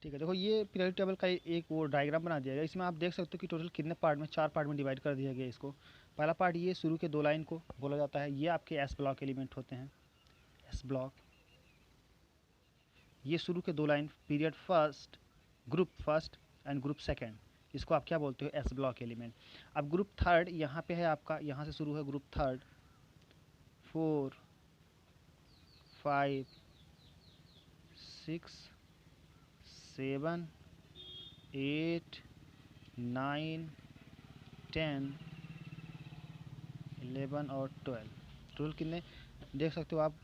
ठीक है, देखो ये पीरियोडिक टेबल का एक वो डायग्राम बना दिया गया। इसमें आप देख सकते हो कि टोटल कितने पार्ट में, 4 पार्ट में डिवाइड कर दिया गया इसको। पहला पार्ट ये शुरू के 2 लाइन को बोला जाता है, ये आपके एस ब्लॉक एलिमेंट होते हैं, एस ब्लॉक। ये शुरू के 2 line period first, group first and group second, इसको आप क्या बोलते हो, एस ब्लॉक एलिमेंट। अब ग्रुप थर्ड यहाँ पे है आपका, यहाँ से शुरू है ग्रुप थर्ड, 4 5 6 7 8 9 10 11 और 12, टोटल कितने देख सकते हो आप।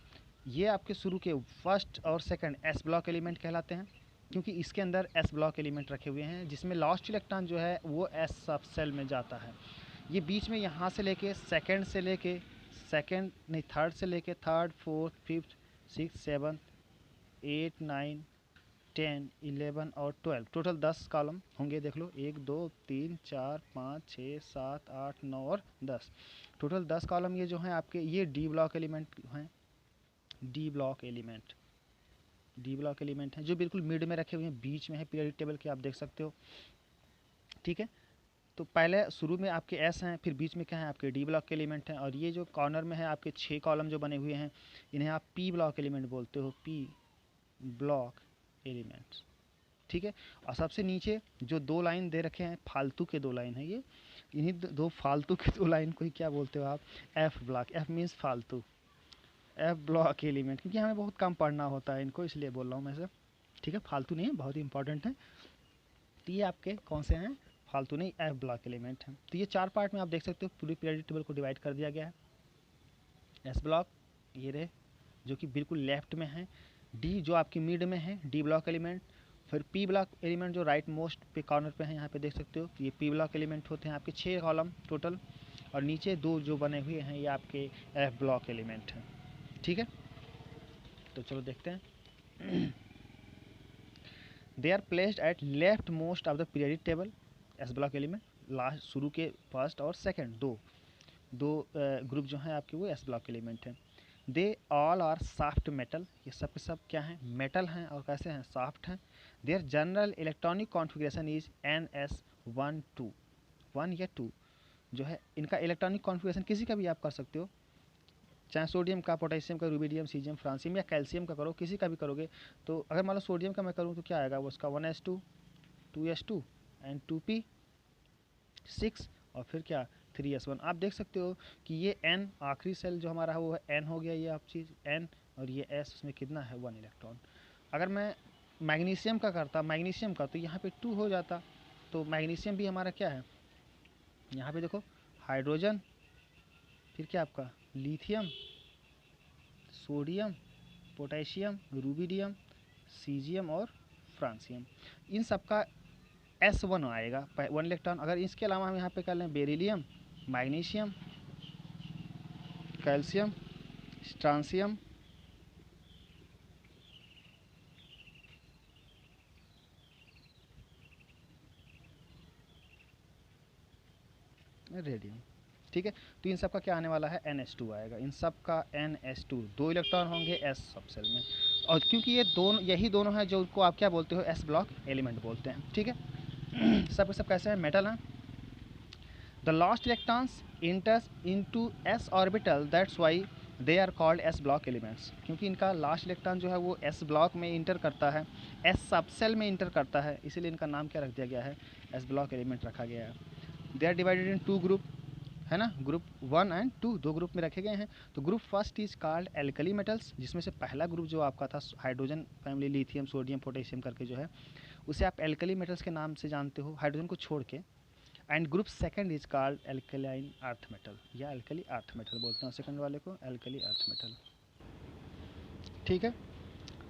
ये आपके शुरू के फर्स्ट और सेकंड एस ब्लॉक एलिमेंट कहलाते हैं, क्योंकि इसके अंदर एस ब्लॉक एलिमेंट रखे हुए हैं, जिसमें लास्ट इलेक्ट्रॉन जो है वो एस सब सेल में जाता है। ये बीच में यहाँ से लेके सेकंड से लेके सेकंड नहीं थर्ड से लेके थर्ड, फोर्थ, फिफ्थ, 6 7 8 9 10 11 और 12, टोटल 10 कॉलम होंगे। देख लो 1 2 3 4 5 6 7 8 9 और 10, टोटल 10 कॉलम ये जो हैं आपके, ये डी ब्लॉक एलिमेंट हैं। D block element, D block element हैं जो बिल्कुल मिड में रखे हुए हैं, बीच में है पीरियोडिक टेबल के, आप देख सकते हो। ठीक है, तो पहले शुरू में आपके एस हैं, फिर बीच में क्या है आपके डी ब्लॉक के एलिमेंट हैं, और ये जो कॉर्नर में है आपके 6 कॉलम जो बने हुए हैं, इन्हें आप पी ब्लॉक एलिमेंट बोलते हो, पी ब्लॉक एलिमेंट्स। ठीक है, और सबसे नीचे जो 2 लाइन दे रखे हैं, फालतू के 2 लाइन है ये, इन्हीं दो फालतू के 2 लाइन को ही क्या बोलते हो आप, एफ ब्लॉक। एफ मीन्स फालतू, एफ ब्लॉक एलिमेंट, क्योंकि हमें बहुत कम पढ़ना होता है इनको, इसलिए बोल रहा हूँ मैं सब। ठीक है, फालतू नहीं है, बहुत ही इंपॉर्टेंट है। तो ये आपके कौन से हैं, फालतू नहीं, एफ ब्लॉक एलिमेंट हैं। तो ये 4 पार्ट में आप देख सकते हो पूरी पीरियोडिक टेबल को डिवाइड कर दिया गया है। एस ब्लॉक ये रहे जो कि बिल्कुल लेफ्ट में है, डी जो आपकी मिड में है, डी ब्लॉक एलिमेंट, फिर पी ब्लॉक एलिमेंट जो राइट मोस्ट पे कॉर्नर पे है, यहाँ पे देख सकते हो, ये पी ब्लॉक एलिमेंट होते हैं आपके 6 कॉलम टोटल, और नीचे 2 जो बने हुए हैं ये आपके एफ ब्लॉक एलिमेंट हैं। ठीक है, तो चलो देखते हैं। They are placed at left most of the periodic table, S block element last शुरू के फर्स्ट और सेकंड दो ग्रुप जो हैं आपके वो एस ब्लॉक एलिमेंट हैं। They all are soft metal, ये सब के सब क्या हैं, मेटल हैं, और कैसे हैं, सॉफ्ट हैं। Their general electronic configuration is NS1 2, 1 या 2 जो है इनका इलेक्ट्रॉनिक कॉन्फ़िगरेशन किसी का भी आप कर सकते हो, चाहे सोडियम का, पोटेशियम का, रूबिडियम, सीजियम, फ्रांसियम या कैल्शियम का करो, किसी का भी करोगे। तो अगर मान लो सोडियम का मैं करूँ तो क्या आएगा, वो उसका 1s2 2s2 एंड 2p6 और फिर क्या 3s1। आप देख सकते हो कि ये n आखिरी सेल जो हमारा है वो है n हो गया, ये आप चीज़ n, और ये s उसमें कितना है 1 इलेक्ट्रॉन। अगर मैं मैग्नीशियम का करता, मैग्नीशियम का, तो यहाँ पे 2 हो जाता। तो मैग्नीशियम भी हमारा क्या है, यहाँ पे देखो हाइड्रोजन, फिर क्या आपका lithium, sodium, potassium, rubidium, caesium और फ्रांसियम, इन सब का S1 आएगा 1 इलेक्ट्रॉन। अगर इसके अलावा हम यहाँ पे कर लें beryllium, magnesium, calcium, strontium, radium. ठीक है, तो इन सब का क्या आने वाला है, NH2 आएगा। इन सब का NH2, 2 इलेक्ट्रॉन होंगे S सब सेल में, और क्योंकि ये दोनों, यही दोनों हैं जो उनको आप क्या बोलते हो, S ब्लॉक एलिमेंट बोलते हैं। ठीक है, सब सब कैसे हैं, मेटल हैं। The last electrons enters into S orbital, that's why they are called S block elements, क्योंकि इनका लास्ट इलेक्ट्रॉन जो है वो S ब्लॉक में इंटर करता है, S सब सेल में इंटर करता है, इसीलिए इनका नाम क्या रख दिया गया है, S ब्लॉक एलिमेंट रखा गया है। They are divided in 2 group, है ना, ग्रुप 1 एंड 2, 2 ग्रुप में रखे गए हैं। तो group first is called alkali metals, जिसमें से पहला ग्रुप जो आपका था hydrogen family, lithium, sodium, potassium करके जो है, उसे आप एल्कली मेटल्स के नाम से जानते हो, हाइड्रोजन को छोड़ के। And group second is called alkaline earth metal, या एल्कली अर्थ मेटल बोलते हैं सेकंड वाले को, एल्कली अर्थ मेटल। ठीक है,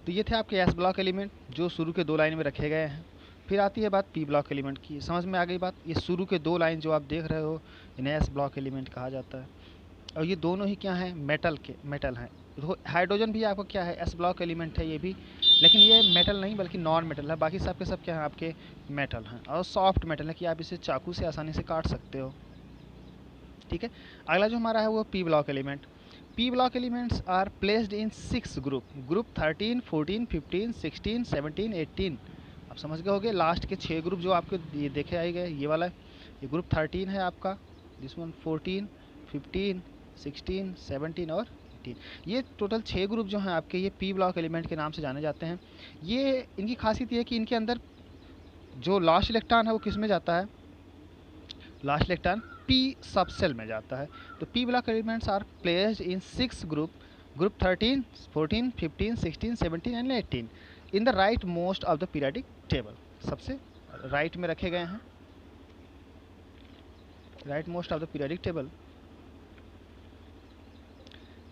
तो ये थे आपके एस ब्लॉक एलिमेंट जो शुरू के 2 लाइन में रखे गए हैं। फिर आती है बात पी ब्लॉक एलिमेंट की, समझ में आ गई बात। ये शुरू के 2 लाइन जो आप देख रहे हो, इन्हें एस ब्लॉक एलिमेंट कहा जाता है, और ये दोनों ही क्या हैं, मेटल हैं। तो हाइड्रोजन भी आपको क्या है, एस ब्लॉक एलिमेंट है ये भी, लेकिन ये मेटल नहीं बल्कि नॉन मेटल है। बाकी सब के सब क्या है आपके मेटल हैं, और सॉफ्ट मेटल है कि आप इसे चाकू से आसानी से काट सकते हो। ठीक है, अगला जो हमारा है वो P block element. P block elements are placed in 6 group, group 13, 14, 15, 16, 17, 18। अब आप समझ गए होंगे। लास्ट के 6 ग्रुप जो आपके ये देखे आए गए, ये वाला ये ग्रुप 13 है आपका, दिस वन 14, 15, 16, 17 और 18। ये टोटल 6 ग्रुप जो हैं आपके, ये पी ब्लॉक एलिमेंट के नाम से जाने जाते हैं। ये इनकी खासियत ये है कि इनके अंदर जो लास्ट इलेक्ट्रॉन है वो किस में जाता है, last electron P subshell में जाता है। तो P block elements are placed in 6 group, group 13, 14, 15, 16, 17 and 18 in the right most of the periodic table. सबसे राइट में रखे गए हैं, right most of the periodic table.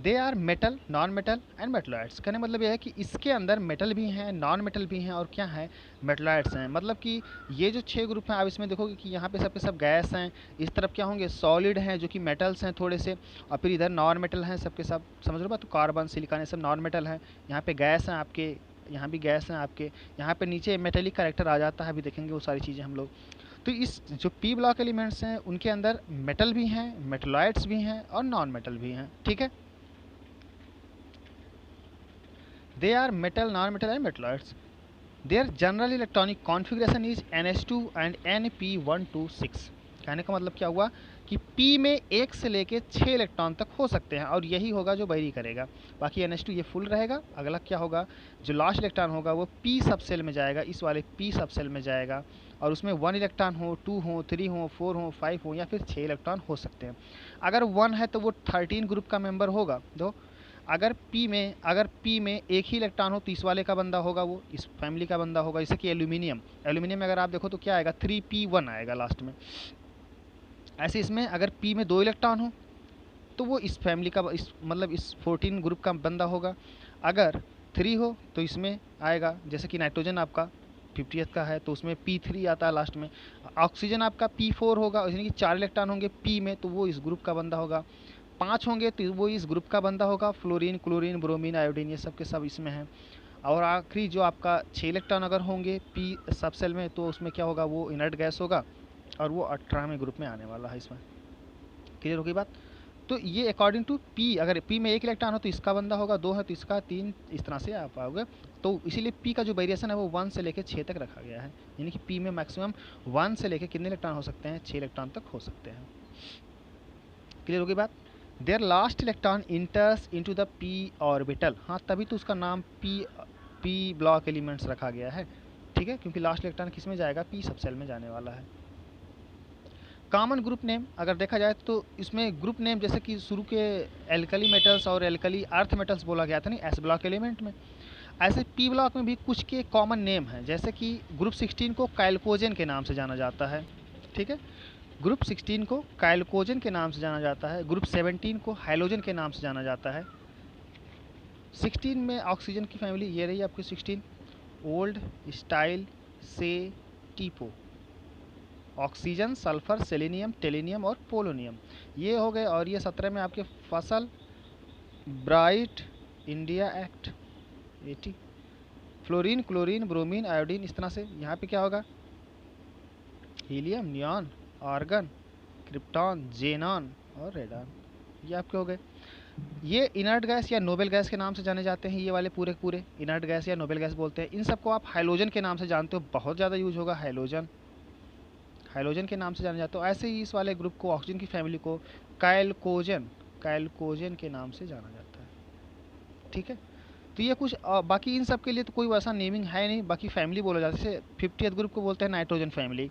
They are metal, non metal and metalloids. कहने मतलब यह है कि इसके अंदर मेटल भी हैं, नॉन मेटल भी हैं और क्या है, मेटलॉइड्स हैं। मतलब कि ये जो 6 ग्रुप हैं आप इसमें देखोगे कि यहाँ पे सब के सब गैस हैं, इस तरफ क्या होंगे, सॉलिड हैं जो कि मेटल्स हैं थोड़े से, और फिर इधर नॉन मेटल हैं सब के सब। समझ लो बात, तो कार्बन, सिलिकॉन ये सब नॉन मेटल हैं। यहाँ पे गैस हैं आपके, यहाँ भी गैस हैं आपके, यहाँ पे नीचे मेटेलिक कैरेक्टर आ जाता है, अभी देखेंगे वो सारी चीज़ें हम लोग। तो इस जो पी ब्लॉक एलिमेंट्स हैं उनके अंदर मेटल भी हैं, मेटलॉइड्स भी हैं और नॉन मेटल भी हैं। ठीक है, they are metal, non-metal and metalloids. Their general electronic configuration is NH2 and NP126। कहने का मतलब क्या हुआ कि P में 1 से लेके 6 इलेक्ट्रॉन तक हो सकते हैं और यही होगा जो वेरी करेगा। बाकी NH2 ये फुल रहेगा। अगला क्या होगा, जो लास्ट इलेक्ट्रॉन होगा वो P सब सेल में जाएगा, इस वाले P सब सेल में जाएगा और उसमें 1 इलेक्ट्रॉन हो, 2 हो, 3 हो, 4 हो, 5 हो या फिर 6 इलेक्ट्रॉन हो सकते हैं। अगर 1 है तो वो 13 ग्रुप का मेंबर होगा। दो अगर P में एक ही इलेक्ट्रॉन हो तो इस वाले का बंदा होगा, वो इस फैमिली का बंदा होगा। जैसे कि एल्यूमिनियम में अगर आप देखो तो क्या आएगा, 3P1 आएगा लास्ट में। ऐसे इसमें अगर P में 2 इलेक्ट्रॉन हो तो वो इस फैमिली का, इस मतलब इस 14 ग्रुप का बंदा होगा। अगर 3 हो तो इसमें आएगा, जैसे कि नाइट्रोजन आपका 50th का है तो उसमें P3 आता है लास्ट में। ऑक्सीजन आपका P4 होगा, यानी कि 4 इलेक्ट्रॉन होंगे P में तो वो इस ग्रुप का बंदा होगा। 5 होंगे तो वो इस ग्रुप का बंदा होगा। फ्लोरीन, क्लोरीन, ब्रोमीन, आयोडीन ये सब के सब इसमें हैं। और आखिरी जो आपका 6 इलेक्ट्रॉन अगर होंगे P सब सेल में तो उसमें क्या होगा, वो इनर्ट गैस होगा और वो 18वें ग्रुप में आने वाला है। इसमें क्लियर होगी बात। तो ये अकॉर्डिंग टू P, अगर P में 1 इलेक्ट्रॉन हो तो इसका बंदा होगा, 2 है तो इसका, 3, इस तरह से आप आओगे। तो इसीलिए P का जो वेरिएशन है वो 1 से लेकर 6 तक रखा गया है, यानी कि P में मैक्सिमम 1 से लेकर कितने इलेक्ट्रॉन हो सकते हैं, 6 इलेक्ट्रॉन तक हो सकते हैं। क्लियर होगी बात। Their last electron enters into the P orbital. हाँ, तभी तो उसका नाम P ब्लॉक एलिमेंट्स रखा गया है। ठीक है, क्योंकि लास्ट इलेक्ट्रॉन किस में जाएगा, P सब सेल में जाने वाला है। कॉमन ग्रुप नेम अगर देखा जाए तो इसमें ग्रुप नेम जैसे कि शुरू के एल्कली मेटल्स और एल्कली अर्थ मेटल्स बोला गया था नहीं एस ब्लॉक एलिमेंट में, ऐसे P ब्लॉक में भी कुछ के कॉमन नेम हैं। जैसे कि ग्रुप 16 को काइल्कोजेन के नाम से जाना जाता है। ठीक है, ग्रुप 16 को काइल्कोजेन के नाम से जाना जाता है। ग्रुप 17 को हाइलोजन के नाम से जाना जाता है। 16 में ऑक्सीजन की फैमिली ये रही आपकी 16, ओल्ड, स्टाइल, से, टीपो, ऑक्सीजन, सल्फर, सेलेनियम, टेलेनियम और पोलोनियम ये हो गए। और ये 17 में आपके फसल, ब्राइट, इंडिया एक्ट 80, फ्लोरीन, क्लोरीन, ब्रोमीन, आयोडीन, इस तरह से। यहाँ पे क्या होगा, helium, neon, argon, krypton, xenon और रेडॉन, ये आपके हो गए। ये इनर्ट गैस या नोबेल गैस के नाम से जाने जाते हैं। ये वाले पूरे पूरे इनर्ट गैस या नोबेल गैस बोलते हैं। इन सबको आप हाइलोजन के नाम से जानते हो, बहुत ज़्यादा यूज होगा हाइलोजन, हाइलोजन के नाम से जाने जाते हो। ऐसे ही इस वाले ग्रुप को, ऑक्सीजन की फैमिली को काइल्कोजेन के नाम से जाना जाता है। ठीक है, तो ये कुछ बाकी इन सब के लिए तो कोई वैसा नेमिंग है नहीं, बाकी फैमिली बोला जाता है। जैसे 50th ग्रुप को बोलते हैं नाइट्रोजन फैमिली,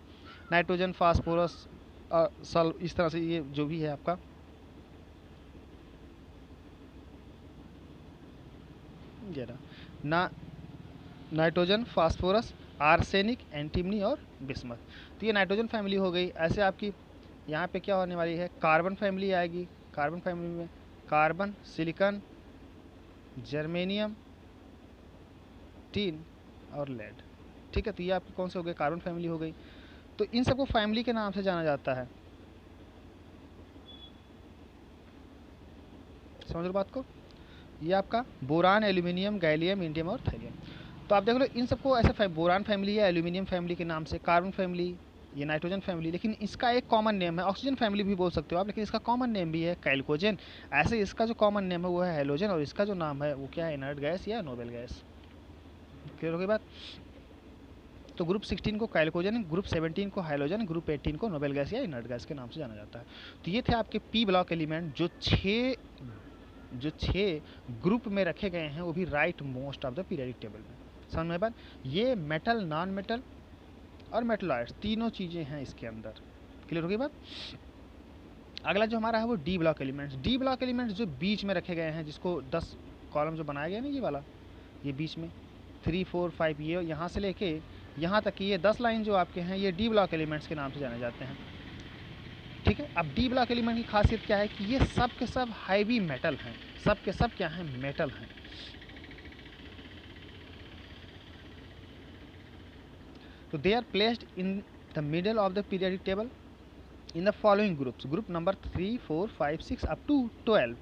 नाइट्रोजन, फास्फोरस, सल, इस तरह से ये जो भी है आपका। ना नाइट्रोजन, फास्फोरस, आर्सेनिक, एंटीमनी और बिस्मथ, तो ये नाइट्रोजन फैमिली हो गई। ऐसे आपकी यहाँ पे क्या होने वाली है, कार्बन फैमिली आएगी। कार्बन फैमिली में कार्बन, सिलिकॉन, जर्मेनियम, टीन और लेड। ठीक है, तो ये आपकी कौन से हो गए, कार्बन फैमिली हो गई। तो इन सबको फैमिली के नाम से जाना जाता है। समझ लो बात को। ये आपका बोरान, एल्यूमिनियम, गैलियम, इंडियम और थैलियम। तो आप देख लो इन सबको ऐसे बोरान फैमिली या एल्यूमिनियम फैमिली के नाम से, कार्बन फैमिली, ये नाइट्रोजन फैमिली, लेकिन इसका एक कॉमन नेम है। ऑक्सीजन फैमिली भी बोल सकते हो आप, लेकिन इसका कॉमन नेम भी है काइल्कोजेन। ऐसे इसका जो कॉमन नेम है वो है हैलोजन और इसका जो नाम है वो क्या है, इनर्ट गैस या नोबेल गैस। क्लियर हो गई बात। तो ग्रुप 16 को कैल्कोजन, ग्रुप 17 को हाइड्रोजन, ग्रुप 18 को नोबेल गैस या इनर्ट गैस के नाम से जाना जाता है। तो ये थे आपके पी ब्लॉक एलिमेंट जो छः ग्रुप में रखे गए हैं, वो भी right most of the periodic table में। समझ में बात? ये मेटल, नॉन मेटल और मेटलॉइड्स तीनों चीज़ें हैं इसके अंदर। क्लियर होगी बात? अगला जो हमारा है वो D block elements. D block elements जो बीच में रखे गए हैं, जिसको 10 कॉलम जो बनाया गया ना, ये वाला, ये बीच में 3, 4, 5, ये यहाँ से लेके यहाँ तक की ये 10 लाइन जो आपके हैं, ये डी ब्लॉक एलिमेंट्स के नाम से जाने जाते हैं। ठीक है। अब डी ब्लॉक एलिमेंट की खासियत क्या है कि ये सब के सब हैवी मेटल हैं, सब के सब क्या हैं, मेटल हैं। तो they are placed in the middle of the periodic table in the following groups, group number 3, 4, 5, 6 up to 12।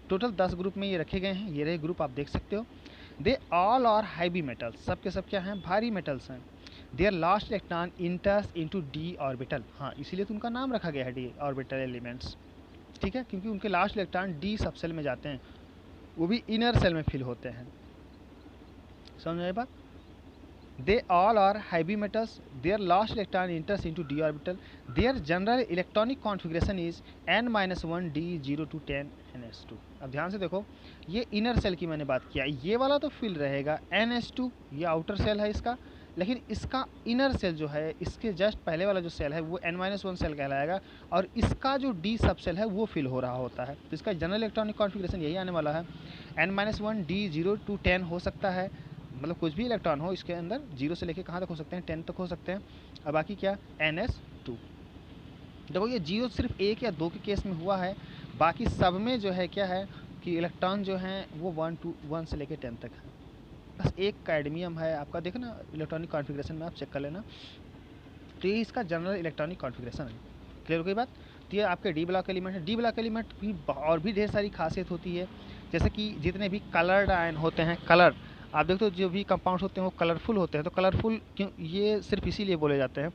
Total 10 group में ये रखे गए हैं। ये रहे ग्रुप, आप देख सकते हो। They all are heavy metals, सब के सब क्या हैं, भारी मेटल्स हैं। Their last electron enters into D orbital, हाँ इसीलिए तो उनका नाम रखा गया है डी ऑर्बिटल एलिमेंट्स। ठीक है, क्योंकि उनके लास्ट इलेक्ट्रॉन डी सब सेल में जाते हैं, वो भी इनर सेल में फिल होते हैं। समझ में बात? They all are heavy metals. Their last electron enters into d orbital. Their general electronic configuration is n-1 d 0 to 10 ns2। अब ध्यान से देखो, ये इनर सेल की मैंने बात किया, ये वाला तो फिल रहेगा ns2, ये आउटर सेल है इसका, लेकिन इसका इनर सेल जो है, इसके जस्ट पहले वाला जो सेल है वो n-1 सेल कहलाएगा, और इसका जो डी सब सेल है वो फिल हो रहा होता है। तो इसका जनरल इलेक्ट्रॉनिक कॉन्फ़िगरेशन यही आने वाला है, n-1 d 0 to 10 हो सकता है, मतलब कुछ भी इलेक्ट्रॉन हो इसके अंदर, 0 से लेके कहाँ तक हो सकते हैं, 10 तक हो सकते हैं। और बाकी क्या, ns2। देखो ये 0 सिर्फ 1 या 2 के केस में हुआ है, बाकी सब में जो है क्या है कि इलेक्ट्रॉन जो हैं वो 1 से लेके 10 तक है। बस एक कैडमियम है आपका, देखना इलेक्ट्रॉनिक कॉन्फ़िगरेशन में आप चेक कर लेना। तो ये इसका जनरल इलेक्ट्रॉनिक कॉन्फ़िगरेशन है। क्लियर हो गई बात? तो ये आपके डी ब्लॉक एलिमेंट है। डी ब्लॉक एलिमेंट भी और भी ढेर सारी खासियत होती है, जैसे कि जितने भी कलर्ड आयन होते हैं, कलर आप देखते हो जो भी कंपाउंड्स होते हैं वो कलरफुल होते हैं। तो कलरफुल क्यों, ये सिर्फ इसीलिए बोले जाते हैं,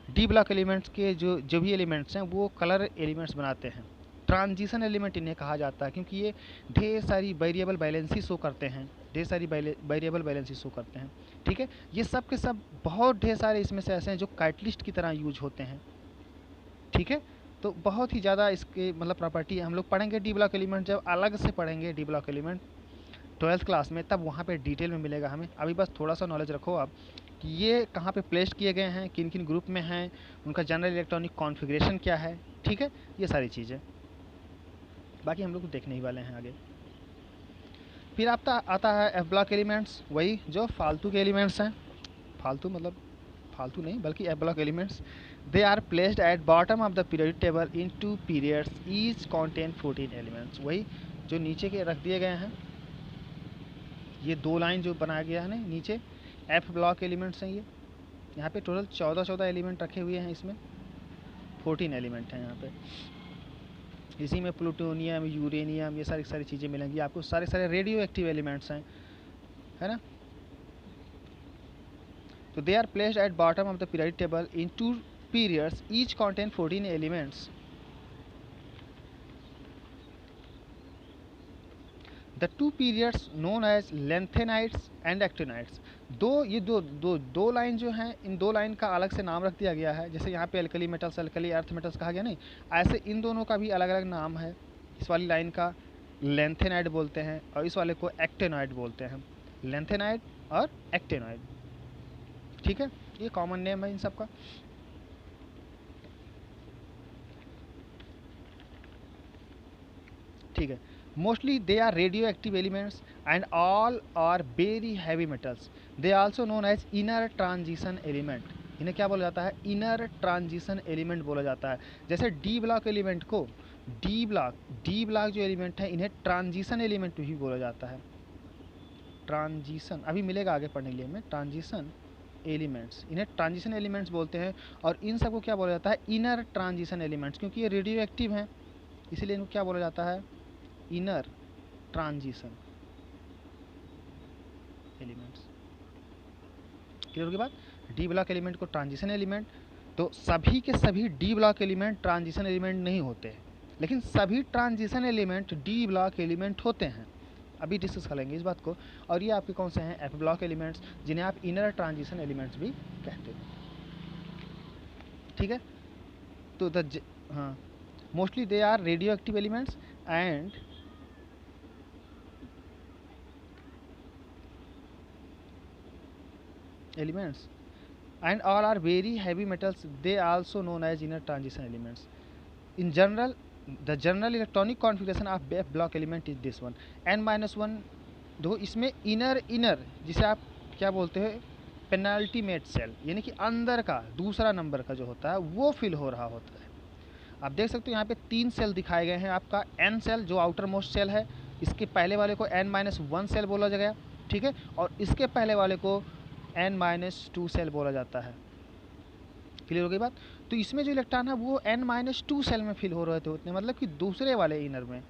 डी ब्लॉक एलिमेंट्स के जो भी एलिमेंट्स हैं वो कलर एलिमेंट्स बनाते हैं। ट्रांजिशन एलिमेंट इन्हें कहा जाता है, क्योंकि ये ढेर सारी वेरिएबल बैलेंसी शो करते हैं, ढेर सारी वेरिएबल बैलेंसी शो करते हैं। ठीक है, ये सब के सब बहुत ढेर सारे इसमें से ऐसे हैं जो कैटलिस्ट की तरह यूज होते हैं। ठीक है, तो बहुत ही ज़्यादा इसके मतलब प्रॉपर्टी हम लोग पढ़ेंगे डी ब्लॉक एलिमेंट, जब अलग से पढ़ेंगे D block element 12th class में, तब वहाँ पे डिटेल में मिलेगा हमें। अभी बस थोड़ा सा नॉलेज रखो आप कि ये कहाँ पे प्लेस किए गए हैं, किन किन ग्रुप में हैं, उनका जनरल इलेक्ट्रॉनिक कॉन्फ़िगरेशन क्या है। ठीक है, ये सारी चीज़ें बाकी हम लोग देखने ही वाले हैं आगे। फिर आता है एफ ब्लॉक एलिमेंट्स, वही जो फालतू के एलिमेंट्स हैं, फालतू मतलब फालतू नहीं बल्कि F block elements. They are placed at bottom of the periodic table in 2 periods, each contain 14 elements. वही जो नीचे के रख दिए गए हैं, ये 2 लाइन जो बनाया गया है ना नीचे, एफ ब्लॉक एलिमेंट्स हैं ये। यहाँ पे टोटल 14 एलिमेंट रखे हुए हैं, इसमें 14 एलिमेंट हैं यहाँ पे। इसी में प्लूटोनियम, यूरेनियम, ये सारी चीज़ें मिलेंगी आपको, सारे रेडियो एक्टिव एलिमेंट्स हैं, है ना। तो they are placed at bottom of the periodic table in 2 periods, each contain 14 elements. The 2 periods known as lanthanide and actinide। दो लाइन जो हैं, इन 2 लाइन का अलग से नाम रख दिया गया है। जैसे यहाँ पे alkali metals, alkali earth metals कहा गया नहीं, ऐसे इन दोनों का भी अलग अलग नाम है। इस वाली लाइन का लैंथेनाइड बोलते हैं और इस वाले को एक्टिनाइड बोलते हैं, लैंथेनाइड और एक्टिनाइड। ठीक है, ये कॉमन नेम है इन सब का। ठीक है, mostly they are radioactive elements and all are very heavy metals। they are also known as inner transition element। इन्हें क्या बोला जाता है, इनर ट्रांजिशन एलिमेंट बोला जाता है। जैसे डी ब्लॉक एलिमेंट को डी ब्लॉक जो एलिमेंट है इन्हें ट्रांजिशन एलिमेंट भी बोला जाता है। ट्रांजिशन अभी मिलेगा आगे पढ़ने के लिए, में ट्रांजिशन एलिमेंट्स, इन्हें ट्रांजिशन एलिमेंट्स बोलते हैं। और इन सबको क्या बोला जाता है, इनर ट्रांजिशन एलिमेंट्स, क्योंकि ये रेडियो एक्टिव हैं इसीलिए इनको क्या बोला जाता है, इनर ट्रांजिशन एलिमेंट्स। क्लियर होगी बात? डी ब्लॉक एलिमेंट को ट्रांजिशन एलिमेंट, तो सभी के सभी D block element transition element नहीं होते, लेकिन सभी transition element D block element होते हैं। अभी डिस्कस करेंगे इस बात को। और ये आपके कौन से हैं, एफ ब्लॉक एलिमेंट्स, जिन्हें आप इनर ट्रांजिशन एलिमेंट्स भी कहते हो। ठीक है, तो हाँ, mostly they are radioactive elements and elements and all are very heavy metals. They also known as inner transition elements. In general, the general electronic configuration of F block element is this one, n-1। देखो इसमें inner जिसे आप क्या बोलते हैं, penultimate cell, यानी कि अंदर का दूसरा नंबर का जो होता है वो फिल हो रहा होता है। आप देख सकते हो यहाँ पे 3 सेल दिखाए गए हैं। आपका n सेल जो आउटर मोस्ट सेल है, इसके पहले वाले को n-1 सेल बोला गया, ठीक है, और इसके पहले वाले को n-2 सेल बोला जाता है। क्लियर हो गई बात। तो इसमें जो इलेक्ट्रॉन है वो n-2 सेल में फिल हो रहे थे उतने, मतलब कि दूसरे वाले इनर में,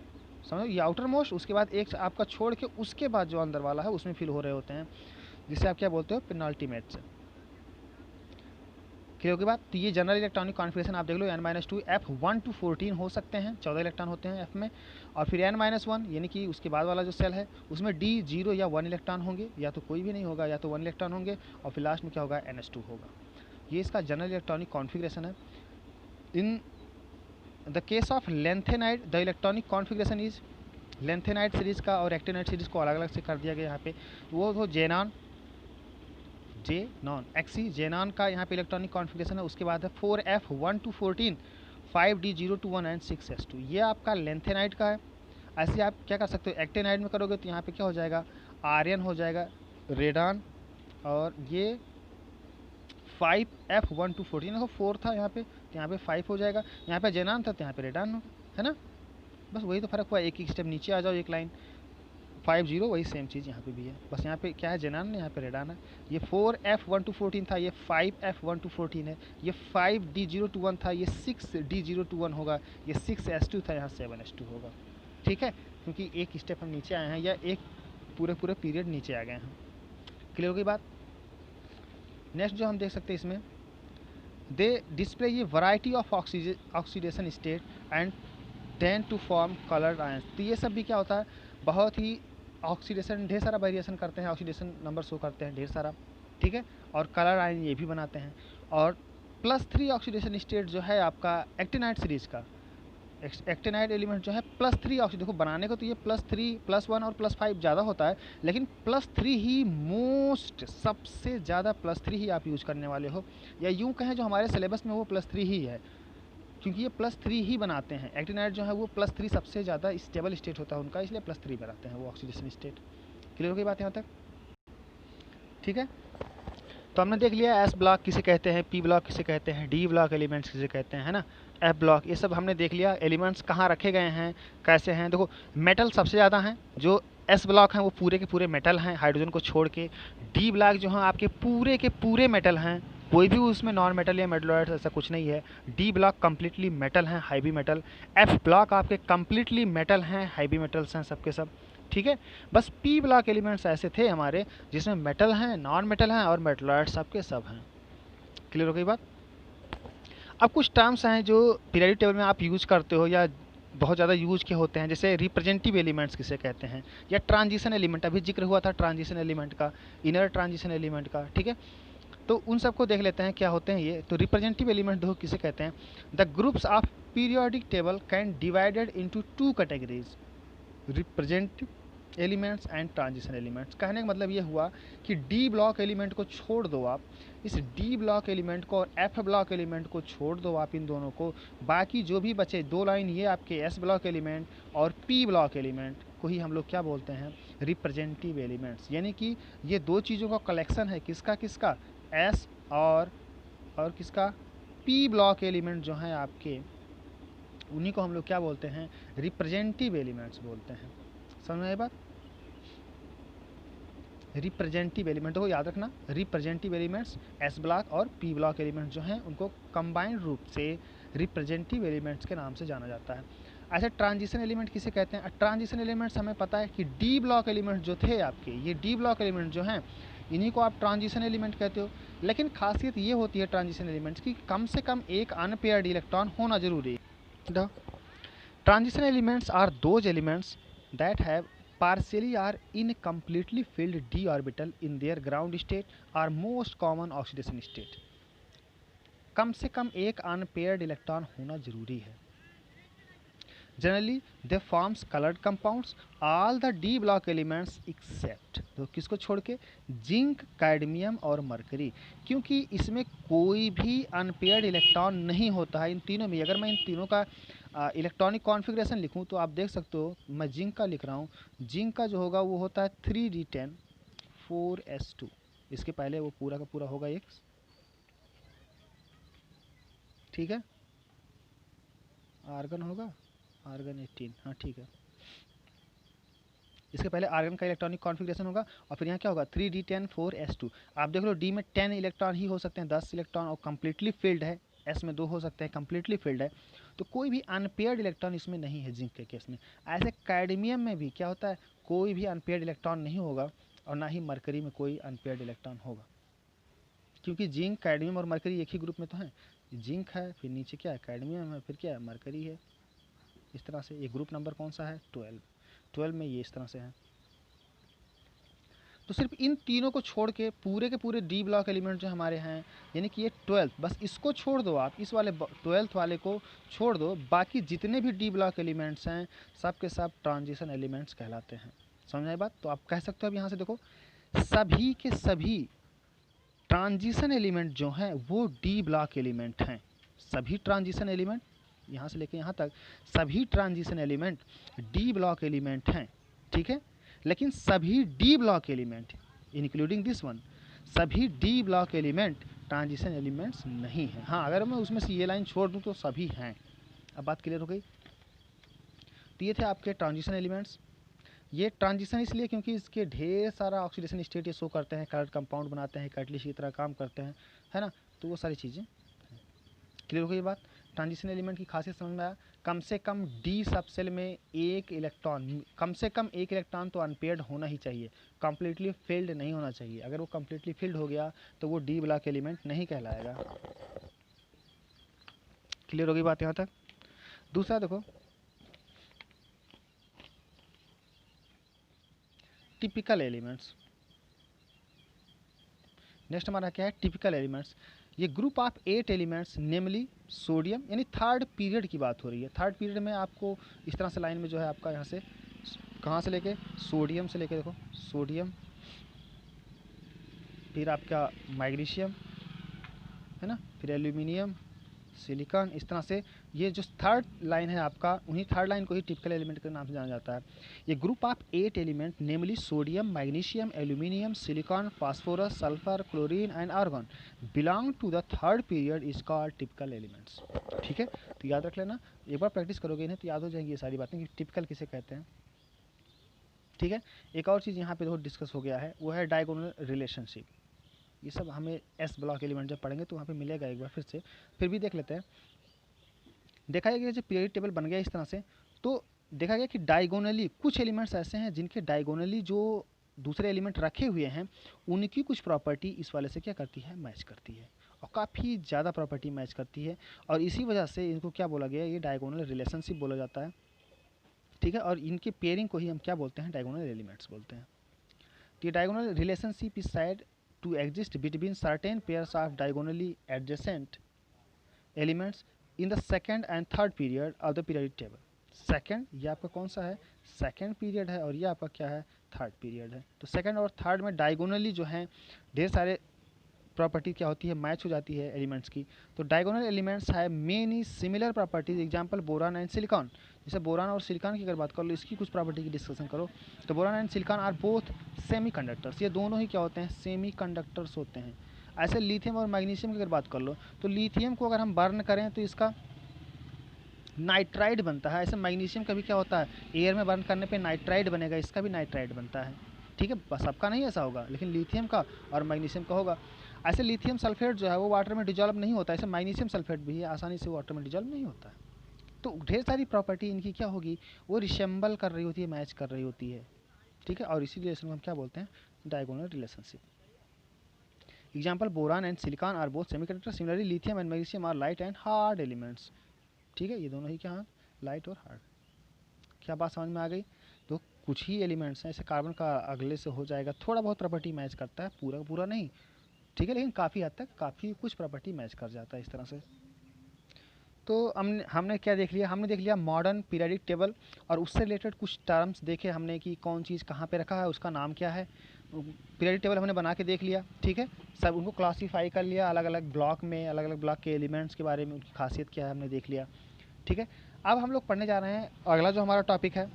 समझो ये आउटर मोस्ट, उसके बाद एक आपका छोड़ के उसके बाद जो अंदर वाला है उसमें फिल हो रहे होते हैं, जिसे आप क्या बोलते हो, पेनाल्टीमेट सेल। क्लियर हो गई बात। तो ये जनरल इलेक्ट्रॉनिक कॉन्फिगरेशन आप देख लो, n-2 F1 to 14 हो सकते हैं, 14 इलेक्ट्रॉन होते हैं F में, और फिर n-1 यानी कि उसके बाद वाला जो सेल है उसमें D 0 या 1 इलेक्ट्रॉन होंगे, या तो कोई भी नहीं होगा, या तो 1 इलेक्ट्रॉन होंगे, और फिर लास्ट में क्या होगा, NH2 होगा। ये इसका जनरल इलेक्ट्रॉनिक कॉन्फिगरेशन है। In the case of lanthanide the electronic configuration is, lanthanide series का और एक्टिनाइड सीरीज़ को अलग अलग से कर दिया गया यहाँ पे। वो तो जेनॉन एक्सी जेनॉन का यहाँ पे इलेक्ट्रॉनिक कॉन्फिगरेशन है। उसके बाद है 4F1 to 14, 5D0 to 1 and 6S2, ये आपका लेंथेनाइड का है। ऐसे आप क्या कर सकते हो, एक्टेनाइड में करोगे तो यहाँ पे क्या हो जाएगा, आर्यन हो जाएगा, रेडान, और ये 5F1 to 14, देखो 4 था यहाँ पे तो यहाँ पे 5 हो जाएगा, यहाँ पे जेनॉन था तो यहाँ पे रेडान है ना, बस वही तो फर्क हुआ, एक स्टेप नीचे आ जाओ, एक लाइन 5-0, वही सेम चीज़ यहाँ पे भी है, बस यहाँ पे क्या है, जेनान, यहाँ पे रेडान है। ये 4F1 to 14 था, ये 5F1 to 14 है, ये 5D0 to 1 था, ये 6D0 to 1 होगा, ये 6S2 था, यहाँ 7S2 होगा। ठीक है, क्योंकि एक स्टेप हम नीचे आए हैं, या एक पूरे पीरियड नीचे आ गए हैं। क्लियर हो गई बात। नेक्स्ट जो हम देख सकते हैं इसमें, दे डिस्प्ले ये variety of oxidation state and tend to form coloured ions. तो ये सब भी क्या होता है, बहुत ही ऑक्सीडेशन, ढेर सारा वेरिएशन करते हैं, ऑक्सीडेशन नंबर शो करते हैं ढेर सारा, ठीक है, और कलर आयन ये भी बनाते हैं। और +3 ऑक्सीडेशन स्टेट जो है आपका एक्टिनाइड सीरीज का, एक्टिनाइड एलिमेंट जो है +3 ऑक्सीडेशन, देखो बनाने को तो ये +3, +1 और +5 ज़्यादा होता है, लेकिन +3 ही मोस्ट, सबसे ज़्यादा +3 ही आप यूज करने वाले हो, या यूँ कहें जो हमारे सिलेबस में वो +3 ही है, क्योंकि ये +3 ही बनाते हैं। एक्टिनाइड जो है वो +3 सबसे ज़्यादा स्टेबल स्टेट होता है उनका, इसलिए +3 बनाते हैं वो ऑक्सीडेशन स्टेट। क्लियर हो गई बात यहाँ तक, ठीक है। तो हमने देख लिया एस ब्लॉक किसे कहते हैं, पी ब्लॉक किसे कहते हैं, डी ब्लॉक एलिमेंट्स किसे कहते हैं, है ना, एफ ब्लॉक, ये सब हमने देख लिया। एलिमेंट्स कहाँ रखे गए हैं, कैसे हैं। देखो मेटल सबसे ज़्यादा हैं, जो एस ब्लॉक हैं वो पूरे के पूरे मेटल हैं हाइड्रोजन को छोड़ के। डी ब्लॉक जो हैं आपके पूरे के पूरे मेटल हैं, कोई भी उसमें नॉन मेटल या मेटलॉइड्स ऐसा कुछ नहीं है। डी ब्लॉक कम्प्लीटली मेटल हैं, हैवी मेटल। एफ ब्लॉक आपके कम्प्लीटली मेटल हैं, हैवी मेटल्स हैं सबके सब, ठीक है। बस पी ब्लॉक एलिमेंट्स ऐसे थे हमारे जिसमें मेटल हैं, नॉन मेटल हैं और मेटलॉइड सबके सब हैं। क्लियर हो गई बात। अब कुछ टर्म्स हैं जो पीरियोडिक टेबल में आप यूज करते हो या बहुत ज़्यादा यूज के होते हैं, जैसे रिप्रेजेंटिव एलिमेंट्स किसे कहते हैं, या ट्रांजिशन एलिमेंट, अभी जिक्र हुआ था ट्रांजिशन एलिमेंट का, इनर ट्रांजिशन एलिमेंट का, ठीक है। तो उन सबको देख लेते हैं क्या होते हैं ये। तो रिप्रेजेंटिव एलिमेंट देखो किसे कहते हैं, the groups of periodic table can divided into 2 categories, representative elements and transition elements. कहने का मतलब ये हुआ कि डी ब्लॉक एलिमेंट को छोड़ दो आप, इस डी ब्लॉक एलिमेंट को और एफ ब्लॉक एलिमेंट को छोड़ दो आप, इन दोनों को, बाकी जो भी बचे 2 लाइन ये आपके एस ब्लॉक एलिमेंट और पी ब्लॉक एलिमेंट को ही हम लोग क्या बोलते हैं, रिप्रेजेंटिव एलिमेंट्स। यानी कि ये 2 चीज़ों का कलेक्शन है, किसका किसका, एस और किसका, पी ब्लॉक एलिमेंट जो हैं आपके, उन्हीं को हम लोग क्या बोलते हैं, रिप्रेजेंटिव एलिमेंट्स बोलते हैं। समझ में आई बात। रिप्रेजेंटिव एलिमेंट को याद रखना, रिप्रेजेंटिव एलिमेंट्स एस ब्लॉक और पी ब्लॉक एलिमेंट जो हैं उनको कंबाइंड रूप से रिप्रेजेंटिव एलिमेंट्स के नाम से जाना जाता है। ऐसे ट्रांजिशन एलिमेंट किसे कहते हैं, ट्रांजिशन एलिमेंट्स हमें पता है कि डी ब्लॉक एलिमेंट जो थे आपके, ये डी ब्लॉक एलिमेंट जो हैं इन्हीं को आप ट्रांजिशन एलिमेंट कहते हो। लेकिन खासियत ये होती है ट्रांजिशन एलिमेंट्स की, कम से कम एक अनपेयर्ड इलेक्ट्रॉन होना जरूरी है। Transition elements are those elements that have partially or incompletely filled d orbital in their ground state are most common oxidation state. कम से कम एक अनपेयर्ड इलेक्ट्रॉन होना जरूरी है. Generally they forms coloured compounds all the D block elements except, तो किसको छोड़ के, जिंक, कैडमियम और मरकरी, क्योंकि इसमें कोई भी अनपेयर्ड इलेक्ट्रॉन नहीं होता है इन तीनों में. अगर मैं इन तीनों का इलेक्ट्रॉनिक कॉन्फ़िगरेशन लिखूं तो आप देख सकते हो, मैं जिंक का लिख रहा हूँ. जिंक का जो होगा वो होता है 3d10 4s2. इसके पहले वो पूरा का पूरा होगा एक, ठीक है. आर्गन होगा, आर्गन 18, हाँ ठीक है. इसके पहले आर्गन का इलेक्ट्रॉनिक कॉन्फ़िगरेशन होगा और फिर यहाँ क्या होगा 3d10 4s2. आप देख लो डी में 10 इलेक्ट्रॉन ही हो सकते हैं, 10 इलेक्ट्रॉन, और कम्प्लीटली फिल्ड है. एस में 2 हो सकते हैं, कम्प्लीटली फिल्ड है. तो कोई भी अनपेयर्ड इलेक्ट्रॉन इसमें नहीं है जिंक के केस में. ऐसे कैडमियम में भी क्या होता है, कोई भी अनपेयर्ड इलेक्ट्रॉन नहीं होगा और ना ही मरकरी में कोई अनपेयर्ड इलेक्ट्रॉन होगा, क्योंकि जिंक, कैडमियम और मरकरी एक ही ग्रुप में तो है. जिंक है, फिर नीचे क्या है, कैडमियम है, फिर क्या है, मरकरी है. इस तरह से ये ग्रुप नंबर कौन सा है, 12 में ये इस तरह से है. तो सिर्फ इन तीनों को छोड़ के पूरे डी ब्लॉक एलिमेंट जो हमारे हैं, यानी कि ये 12, बस इसको छोड़ दो आप, इस वाले 12th वाले को छोड़ दो, बाकी जितने भी डी ब्लॉक एलिमेंट्स हैं सब के सब ट्रांजिशन एलिमेंट्स कहलाते हैं. समझ आई बात. तो आप कह सकते हो अब यहाँ से देखो, सभी के सभी ट्रांजिशन एलिमेंट जो हैं वो डी ब्लॉक एलिमेंट हैं. सभी ट्रांजिशन एलिमेंट यहाँ से लेके यहाँ तक सभी transition element D block element हैं, ठीक है. लेकिन सभी D block element including this one, सभी D block element transition elements नहीं हैं. हाँ, अगर मैं उसमें से ये लाइन छोड़ दूँ तो सभी हैं. अब बात क्लियर हो गई. तो ये थे आपके ट्रांजिशन एलिमेंट्स. ये ट्रांजिशन इसलिए क्योंकि इसके ढेर सारा ऑक्सीडेशन स्टेट ये शो करते हैं, कलर्ड कंपाउंड बनाते हैं, कैटलिस्ट की तरह काम करते हैं, है ना. तो वो सारी चीज़ें क्लियर हो गई. बात ट्रांजिशन एलिमेंट की खासियत समझ में आया. कम से कम डी सब सेल में एक इलेक्ट्रॉन, कम से कम एक इलेक्ट्रॉन तो अनपेयर्ड होना ही चाहिए, कम्प्लीटली फिल्ड नहीं होना चाहिए. अगर वो कम्प्लीटली फिल्ड हो गया तो वो डी ब्लॉक एलिमेंट नहीं कहलाएगा. क्लियर हो गई बात यहाँ तक. दूसरा देखो, टिपिकल एलिमेंट्स. नेक्स्ट हमारा क्या है, टिपिकल एलिमेंट्स. ये group of 8 elements namely sodium, यानी थर्ड पीरियड की बात हो रही है. थर्ड पीरियड में आपको इस तरह से लाइन में जो है आपका यहाँ से कहाँ से लेके, सोडियम से लेके, देखो सोडियम, फिर आपका मैग्नीशियम, है ना, फिर एल्यूमिनियम, सिलिकॉन, इस तरह से ये जो थर्ड लाइन है आपका, उन्हीं थर्ड लाइन को ही टिपिकल एलिमेंट के नाम से जाना जाता है. ये group of 8 element namely sodium, magnesium, aluminium, silicon, phosphorus, sulphur, chlorine and argon belong to the third period is called typical elements. ठीक है, तो याद रख लेना, एक बार प्रैक्टिस करोगे इन्हें तो याद हो जाएंगी ये सारी बातें कि टिपिकल किसे कहते हैं. ठीक है, एक और चीज़ यहाँ पे बहुत डिस्कस हो गया है, वो है डायगोनल रिलेशनशिप. ये सब हमें एस ब्लॉक एलिमेंट जब पढ़ेंगे तो वहाँ पे मिलेगा एक बार फिर से, फिर भी देख लेते हैं. देखा गया कि जो पीरियड टेबल बन गया इस तरह से, तो देखा गया कि डायगोनली कुछ एलिमेंट्स ऐसे हैं जिनके डायगोनली जो दूसरे एलिमेंट रखे हुए हैं उनकी कुछ प्रॉपर्टी इस वाले से क्या करती है, मैच करती है, और काफ़ी ज़्यादा प्रॉपर्टी मैच करती है, और इसी वजह से इनको क्या बोला गया, ये डायगोनल रिलेशनशिप बोला जाता है. ठीक है, और इनके पेयरिंग को ही हम क्या बोलते हैं, डायगोनल एलिमेंट्स बोलते हैं. तो ये diagonal relationship is side to exist between certain pairs of diagonally adjacent elements in the second and third period of the periodic table. Second ये आपका कौन सा है, सेकेंड पीरियड है, और ये आपका क्या है, थर्ड पीरियड है. तो सेकेंड और थर्ड में डायगोनली जो है ढेर सारे प्रॉपर्टी क्या होती है, मैच हो जाती है एलिमेंट्स की. तो डायगोनल एलिमेंट्स है many similar properties. Example boron and silicon. जैसे बोरान और सिलिकॉन की अगर बात कर लो, इसकी कुछ प्रॉपर्टी की डिस्कशन करो, तो boron and silicon are both semiconductors. ये दोनों ही क्या होते हैं, सेमी कंडक्टर्स होते हैं. ऐसे लिथियम और मैग्नीशियम की अगर बात कर लो, तो लिथियम को अगर हम बर्न करें तो इसका नाइट्राइड बनता है. ऐसे मैग्नीशियम का भी क्या होता है, एयर में बर्न करने पे नाइट्राइड बनेगा, इसका भी नाइट्राइड बनता है. ठीक है, सबका नहीं ऐसा होगा, लेकिन लिथियम का और मैग्नीशियम का होगा. ऐसे लिथियम सल्फेट जो है वो वाटर में डिजॉल्व नहीं होता, ऐसे मैग्नीशियम सल्फेट भी है, आसानी से वाटर में डिजॉल्व नहीं होता है. तो ढेर सारी प्रॉपर्टी इनकी क्या होगी, वो रिसेंबल कर रही होती है, मैच कर रही होती है. ठीक है, और इसी रिलेशन को हम क्या बोलते हैं, diagonal relationship. Example boron and silicon are both semiconductor. Similarly lithium and magnesium are light and hard elements. ठीक है, ये दोनों ही क्या, लाइट और हार्ड. क्या बात समझ में आ गई. तो कुछ ही एलिमेंट्स हैं, जैसे कार्बन का अगले से हो जाएगा, थोड़ा बहुत प्रॉपर्टी मैच करता है, पूरा पूरा नहीं, ठीक है, लेकिन काफ़ी हद तक काफ़ी कुछ प्रॉपर्टी मैच कर जाता है इस तरह से। तो हमने हमने क्या देख लिया, हमने देख लिया मॉडर्न पीरियडिक टेबल, और उससे रिलेटेड कुछ टर्म्स देखे हमने कि कौन चीज़ कहाँ पे रखा है, उसका नाम क्या है। पीरियडिक टेबल हमने बना के देख लिया, ठीक है, सब उनको क्लासीफाई कर लिया अलग अलग ब्लॉक में, अलग अलग ब्लॉक के एलिमेंट्स के बारे में, उनकी खासियत क्या है हमने देख लिया, ठीक है। अब हम लोग पढ़ने जा रहे हैं अगला जो हमारा टॉपिक है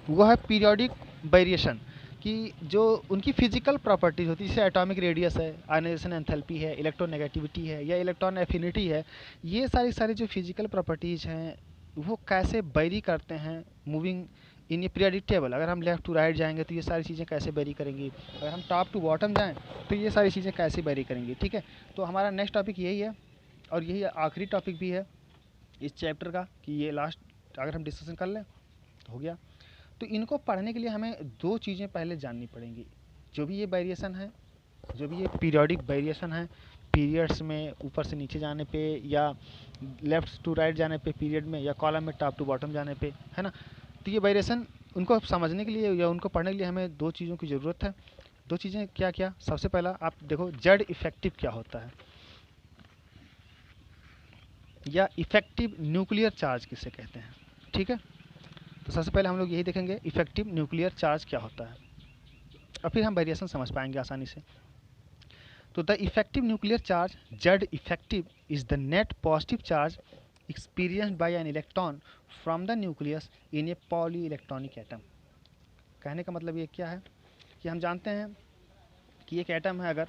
वो है पीरियोडिक वेरिएशन, कि जो उनकी फिजिकल प्रॉपर्टीज होती है, जैसे एटॉमिक रेडियस है, आयनाइजेशन एंथैल्पी है, इलेक्ट्रोनेगेटिविटी है या इलेक्ट्रॉन एफिनिटी है, ये सारी सारी जो फिजिकल प्रॉपर्टीज हैं वो कैसे वेरी करते हैं moving in A periodic table. अगर हम लेफ्ट टू राइट जाएंगे तो ये सारी चीज़ें कैसे वेरी करेंगी, अगर हम टॉप टू बॉटम जाएँ तो ये सारी चीज़ें कैसे वेरी करेंगी, ठीक है। तो हमारा नेक्स्ट टॉपिक यही है, और यही आखिरी टॉपिक भी है इस चैप्टर का, कि ये लास्ट अगर हम डिस्कशन कर लें तो हो गया। तो इनको पढ़ने के लिए हमें दो चीज़ें पहले जाननी पड़ेंगी। जो भी ये वेरिएशन है, जो भी ये पीरियोडिक वेरिएशन है, पीरियड्स में ऊपर से नीचे जाने पे, या लेफ्ट टू राइट जाने पे पीरियड में, या कॉलम में टॉप टू बॉटम जाने पे, है ना। तो ये वेरिएशन उनको समझने के लिए या उनको पढ़ने के लिए हमें दो चीज़ों की ज़रूरत है। दो चीज़ें क्या क्या, सबसे पहला आप देखो जेड इफेक्टिव क्या होता है, या इफेक्टिव न्यूक्लियर चार्ज किसे कहते हैं, ठीक है। तो सबसे पहले हम लोग यही देखेंगे इफेक्टिव न्यूक्लियर चार्ज क्या होता है, और फिर हम वेरिएशन समझ पाएंगे आसानी से। तो the effective nuclear charge Z effective is the net positive charge experienced bye an electron from the nucleus in A poly electronic atom. कहने का मतलब ये क्या है कि हम जानते हैं कि एक एटम है, अगर